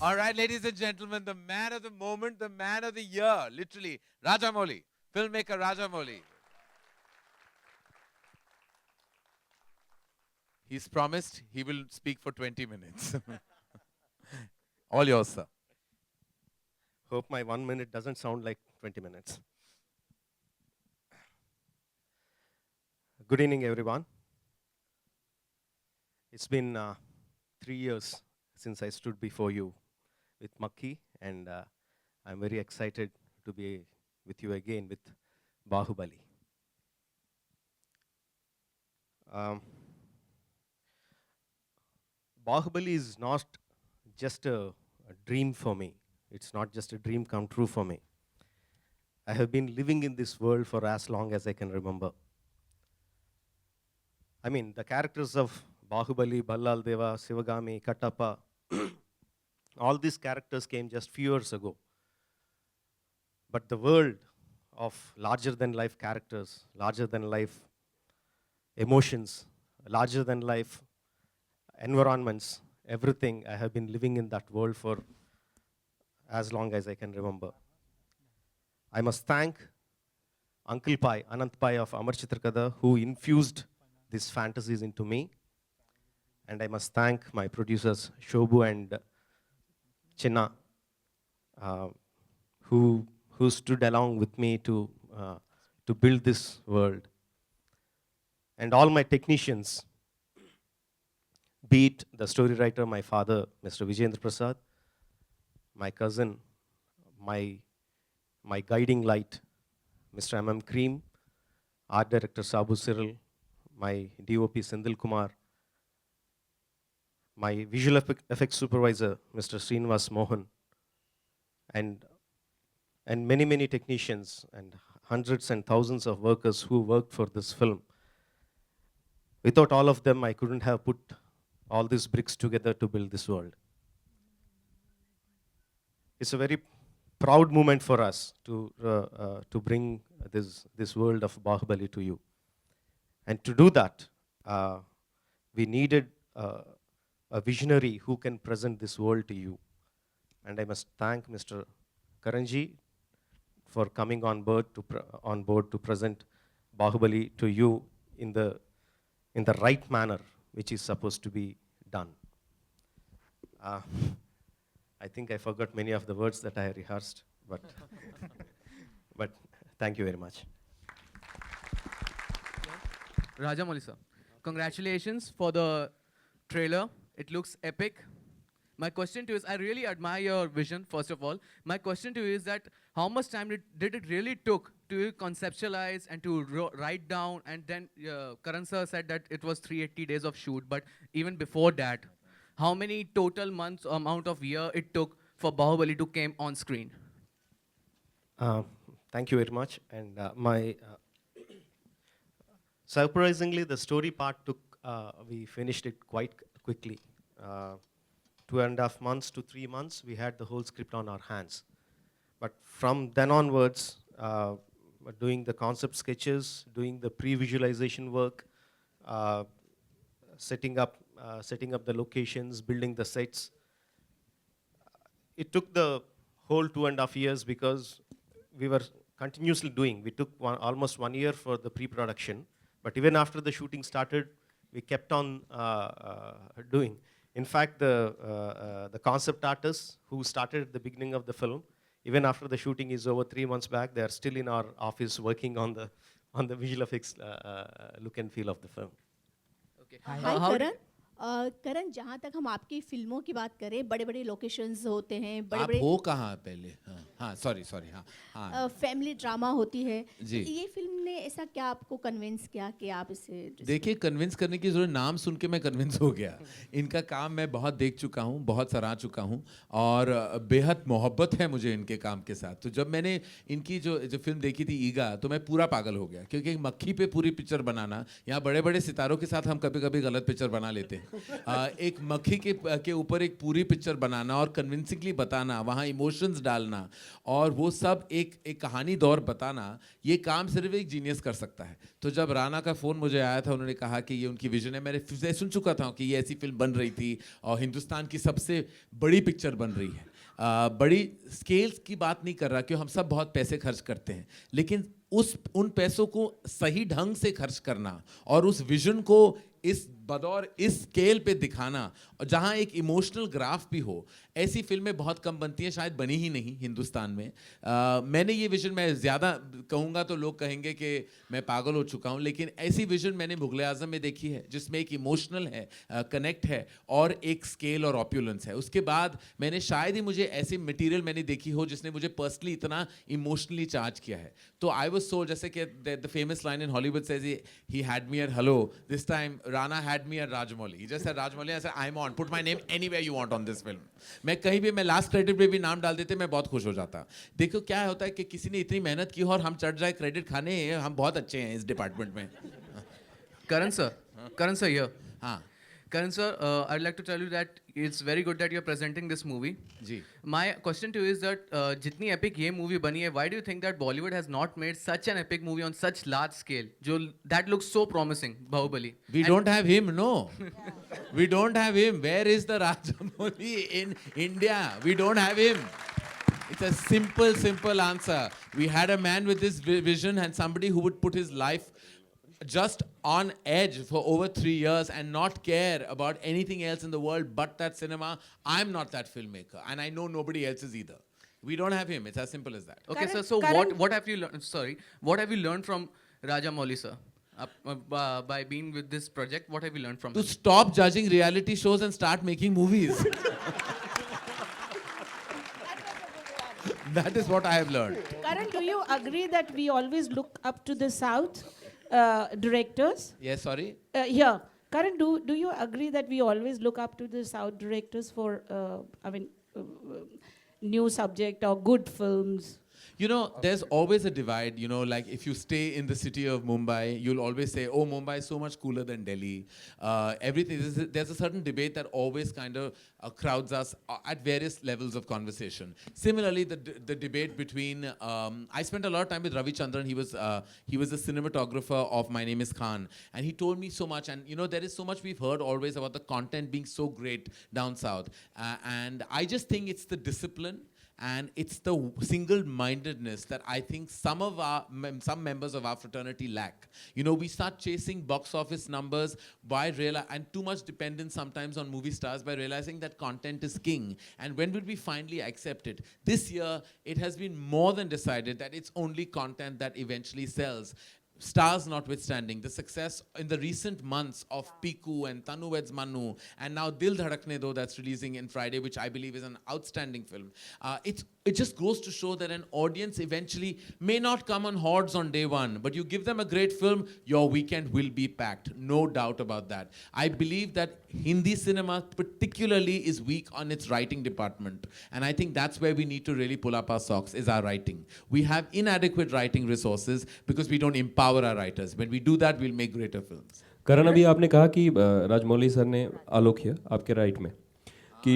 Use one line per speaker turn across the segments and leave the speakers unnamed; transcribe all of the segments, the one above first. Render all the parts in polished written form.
All right, ladies and gentlemen, the man of the moment, the man of the year, literally, Rajamouli, filmmaker Rajamouli. He's promised he will speak for 20 minutes. All yours, sir.
Hope my 1 minute doesn't sound like 20 minutes. Good evening, everyone. It's been 3 years since I stood before you with Makki, and I'm very excited to be with you again with Bahubali. Um, Bahubali is not just a dream for me. It's not just a dream come true for me. I have been living in this world for as long as I can remember. I mean, the characters of Bahubali, Ballal Deva, Sivagami, Kattappa, all these characters came just few years ago. But the world of larger than life characters, larger than life emotions, larger than life environments, everything, I have been living in that world for as long as I can remember. I must thank Uncle Pai, Anant Pai of Amar Chitrakada, who infused these fantasies into me. And I must thank my producers, Shobhu and Chinna, who stood along with me to build this world. And all my technicians, be it the story writer, my father, Mr. Vijayendra Prasad, my cousin, my guiding light, Mr. M.M. Cream, art director Sabu Cyril, my DOP Sendil Kumar, my visual effects supervisor, Mr. Srinivas Mohan, and many, many technicians and hundreds and thousands of workers who worked for this film. Without all of them, I couldn't have put all these bricks together to build this world. It's a very proud moment for us to bring this world of Bahubali to you. And to do that, we needed a visionary who can present this world to you. And I must thank Mr. Karanji for coming on board to present Bahubali to you in the right manner, which is supposed to be done. I think I forgot many of the words that I rehearsed, but but thank you very much.
Rajamouli sir, congratulations for the trailer. It looks epic. My question to you is, I really admire your vision, first of all. My question to you is that how much time did it really took to conceptualize and to write down, and then Karan sir said that it was 380 days of shoot, but even before that, how many total months, amount of year it took for Bahubali to came on screen?
Thank you very much. And surprisingly, the story part we finished it quite quickly. 2.5 months to 3 months, we had the whole script on our hands. But from then onwards, doing the concept sketches, doing the pre-visualization work, setting up the locations, building the sets. It took the whole 2.5 years because we were continuously doing. We took almost 1 year for the pre-production, but even after the shooting started, we kept on doing. In fact, the concept artists who started at the beginning of the film, even after the shooting is over 3 months back, they are still in our office working on the visual effects look and feel of the film.
Okay.
हाय करण करण, जहाँ तक हम आपकी फिल्मों की बात करें, बड़े बड़े लोकेशंस होते हैं, बड़े
आप
बड़े
हो कहाँ पहले? हाँ, सॉरी, हाँ, हाँ।
फैमिली ड्रामा होती है।
जी।
ये फिल्म ने ऐसा क्या आपको कन्विंस किया कि आप इसे
देखिए, कन्विंस करने की जरूरत, नाम सुन के मैं कन्विंस हो गया। इनका काम मैं बहुत देख चुका हूँ, बहुत सराह चुका हूँ, और बेहद मोहब्बत है मुझे इनके काम के साथ। तो जब मैंने इनकी जो फिल्म देखी थी ईगा, तो मैं पूरा पागल हो गया, क्योंकि मक्खी पे पूरी पिक्चर बनाना, यहाँ बड़े बड़े सितारों के साथ हम कभी कभी गलत पिक्चर बना लेते हैं, एक मक्खी के ऊपर एक पूरी पिक्चर बनाना और कन्विंसिंगली बताना, वहाँ इमोशंस डालना और वो सब एक कहानी दौर बताना, ये काम सिर्फ एक जीनियस कर सकता है। तो जब राणा का फ़ोन मुझे आया था, उन्होंने कहा कि ये उनकी विजन है, मैंने सुन चुका था कि ये ऐसी फिल्म बन रही थी और हिंदुस्तान की सबसे बड़ी पिक्चर बन रही है। बड़ी स्केल्स की बात नहीं कर रहा, क्योंकि हम सब बहुत पैसे खर्च करते हैं, लेकिन उन पैसों को सही ढंग से खर्च करना और उस विजन को इस बदौर इस स्केल पे दिखाना, और जहाँ एक इमोशनल ग्राफ भी हो, ऐसी फिल्में बहुत कम बनती हैं, शायद बनी ही नहीं हिंदुस्तान में। मैंने ये विजन, मैं ज़्यादा कहूँगा तो लोग कहेंगे कि मैं पागल हो चुका हूँ, लेकिन ऐसी विजन मैंने मुगल आज़म में देखी है, जिसमें एक इमोशनल है, कनेक्ट है और एक स्केल और ऑप्यूलेंस है। उसके बाद मैंने शायद ही मुझे ऐसी मटेरियल मैंने देखी हो जिसने मुझे पर्सनली इतना इमोशनली चार्ज किया है। तो आई वाज सो, जैसे कि the famous line in Hollywood says he had me at hello, this time Rana had me at Rajmouli. He just said Rajmouli, I said I'm on. Put my name anywhere you want on this film. मैं कहीं भी, मैं last credit पे भी नाम डाल देते, मैं बहुत खुश हो जाता। देखो क्या होता है कि किसी ने इतनी मेहनत की हो और हम चढ़ जाए क्रेडिट खाने, हम बहुत अच्छे हैं इस डिपार्टमेंट में।
Karan sir, Karan sir here.
हाँ
Karan sir, I'd like to tell you that it's very good that you're presenting this movie.
Ji.
My question to you is that जितनी epic ये movie बनी है, why do you think that Bollywood has not made such an epic movie on such large scale? जो that looks so promising, Bahubali.
We don't have him, no. We don't have him. Where is the Rajamouli in India? We don't have him. It's a simple answer. We had a man with this vision and somebody who would put his life just on edge for over 3 years and not care about anything else in the world but that cinema. I'm not that filmmaker, and I know nobody else is either. We don't have him. It's as simple as that.
Okay, sir.
Karan-
So
Karan-
what have you learned? Sorry, what have you learned from Rajamouli, sir? By being with this project, what have you learned from
To
him?
stop judging reality shows and start making movies. That is what I have learned.
Karan, do you agree that we always look up to the South directors?
Yes, sorry.
Here, Karan, do you agree that we always look up to the South directors for, new subject or good films?
You know, there's always a divide. You know, like if you stay in the city of Mumbai, you'll always say, oh, Mumbai is so much cooler than Delhi. Everything, there's a certain debate that always kind of crowds us at various levels of conversation. Similarly, the debate between, I spent a lot of time with Ravi Chandran. He was the cinematographer of My Name is Khan. And he told me so much. And, you know, there is so much we've heard always about the content being so great down south. And I just think it's the discipline and it's the single-mindedness that I think some members of our fraternity lack. You know, we start chasing box office numbers and too much dependence sometimes on movie stars by realizing that content is king. And when will we finally accept it? This year, it has been more than decided that it's only content that eventually sells. Stars notwithstanding, the success in the recent months of Piku and Tanu Weds Manu, and now Dil Dhadakne Do that's releasing in Friday, which I believe is an outstanding film. It just goes to show that an audience eventually may not come on hordes on day one, but you give them a great film, your weekend will be packed. No doubt about that. I believe that Hindi cinema particularly is weak on its writing department. And I think that's where we need to really pull up our socks, is our writing. We have inadequate writing resources because we don't empower our writers. When we do that, we'll make greater films.
करण, अभी आपने कहा कि Rajamouli sir ने आलोक किया आपके right में कि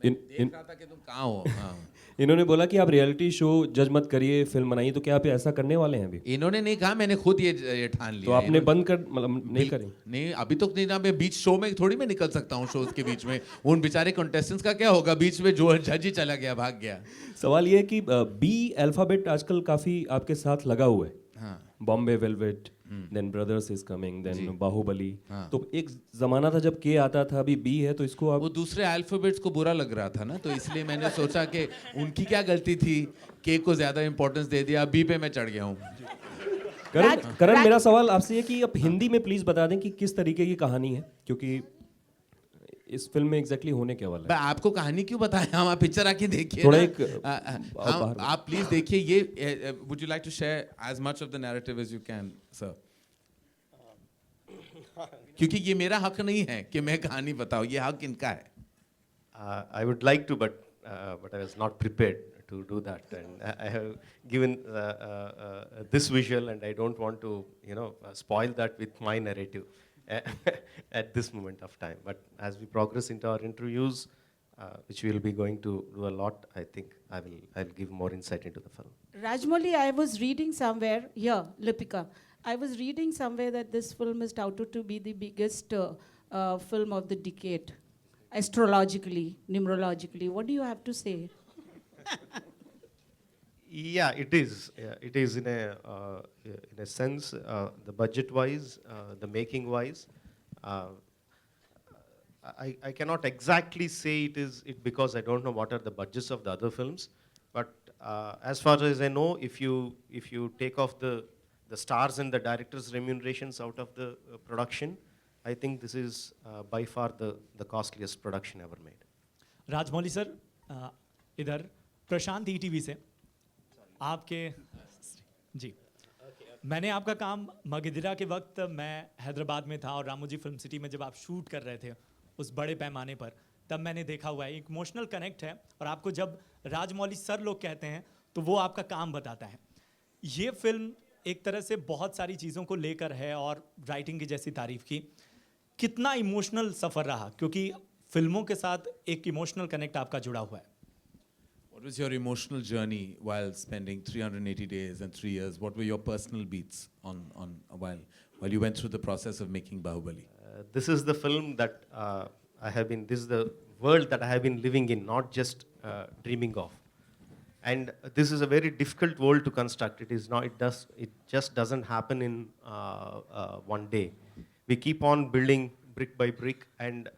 देख रहा था कि तुम कहाँ हो। हाँ।
इन्होंने बोला कि आप रियलिटी शो जज मत करिए, फिल्म बनाइए, तो क्या आप ऐसा करने वाले हैं अभी?
इन्होंने नहीं कहा, मैंने खुद ये ठान लिया।
तो आपने बंद कर, मतलब नहीं करें?
नहीं, अभी तो नहीं ना, मैं बीच शो में थोड़ी मैं निकल सकता हूँ शोज के बीच में। उन बेचारे कंटेस्टेंट्स का क्या होगा, बीच में जो जज ही चला गया, भाग गया।
सवाल ये है कि बी अल्फाबेट आजकल काफी आपके साथ लगा हुआ है।
हाँ।
Bombay Velvet, then brothers is coming, then Baahubali.
हाँ।
तो एक जमाना था जब के आता था, अभी बी है, तो इसको आप
वो दूसरे अल्फाबेट्स को बुरा लग रहा था ना, तो इसलिए मैंने सोचा कि उनकी क्या गलती थी, के को ज्यादा इंपॉर्टेंस दे दिया, बी पे मैं चढ़ गया हूँ।
करण, मेरा सवाल आपसे है कि आप हिंदी में प्लीज बता दें कि किस तरीके की कहानी है, क्योंकि इस फिल्म में एग्जैक्टली होने क्या वाला है।
आपको कहानी क्यों बताएं, हम आप पिक्चर आके देखिए
थोड़ा
ना।
एक
आप प्लीज देखिए ये। Would you like to share as much of the narrative as you can sir, क्योंकि ये मेरा हक नहीं है कि मैं कहानी बताऊं, ये हक इनका है।
I would like to, but I was not prepared to do that, and I have given this visual, and I don't want to, spoil that with my narrative. at this moment of time. But as we progress into our interviews, which we will be going to do a lot, I think I'll give more insight into the film.
Rajmouli, I was reading somewhere, here, Lipika, I was reading somewhere that this film is touted to be the biggest film of the decade, astrologically, numerologically. What do you have to say?
Yeah, it is. Yeah, it is in a sense, the budget-wise, the making-wise. I cannot exactly say it because I don't know what are the budgets of the other films. But as far as I know, if you take off the stars and the director's remunerations out of the production, I think this is by far the costliest production ever made.
Rajamouli sir, इधर प्रशांत ETV से आपके जी मैंने आपका काम मगहिरा के वक्त मैं हैदराबाद में था और रामोजी फिल्म सिटी में जब आप शूट कर रहे थे उस बड़े पैमाने पर, तब मैंने देखा हुआ है, एक इमोशनल कनेक्ट है और आपको जब राजमौली सर लोग कहते हैं तो वो आपका काम बताता है। ये फिल्म एक तरह से बहुत सारी चीज़ों को लेकर है और राइटिंग की जैसी तारीफ की, कितना इमोशनल सफ़र रहा, क्योंकि फिल्मों के साथ एक इमोशनल कनेक्ट आपका जुड़ा हुआ है।
What was your emotional journey while spending 380 days and 3 years? What were your personal beats while you went through the process of making Bahubali?
This is the film that this is the world that I have been living in, not just dreaming of. And this is a very difficult world to construct. It just doesn't happen in one day. We keep on building brick by brick, and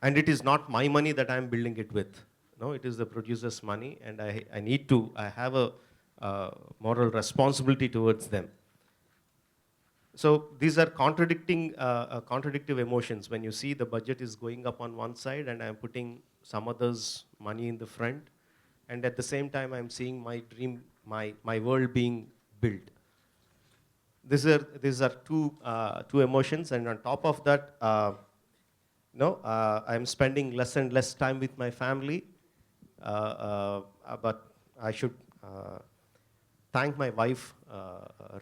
it is not my money that I am building it with. No, it is the producer's money, and I have a moral responsibility towards them. So these are contradictive emotions. When you see the budget is going up on one side and I'm putting some others' money in the front, and at the same time I'm seeing my dream, my world being built. These are two emotions, and on top of that, I'm spending less and less time with my family. But I should thank my wife,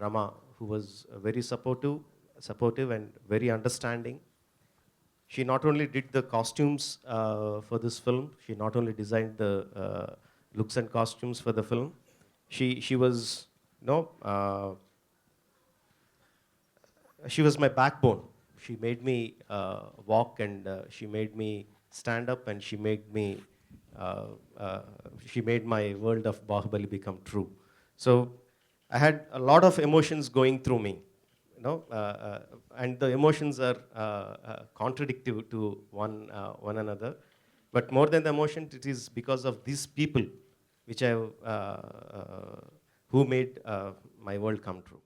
Rama, who was very supportive and very understanding. She not only did the costumes for this film, she not only designed the looks and costumes for the film, she was she was my backbone. She made me walk, and she made me stand up, and she made my world of Bahubali become true. So I had a lot of emotions going through me, and the emotions are contradictory to one another. But more than the emotion, it is because of these people who made my world come true.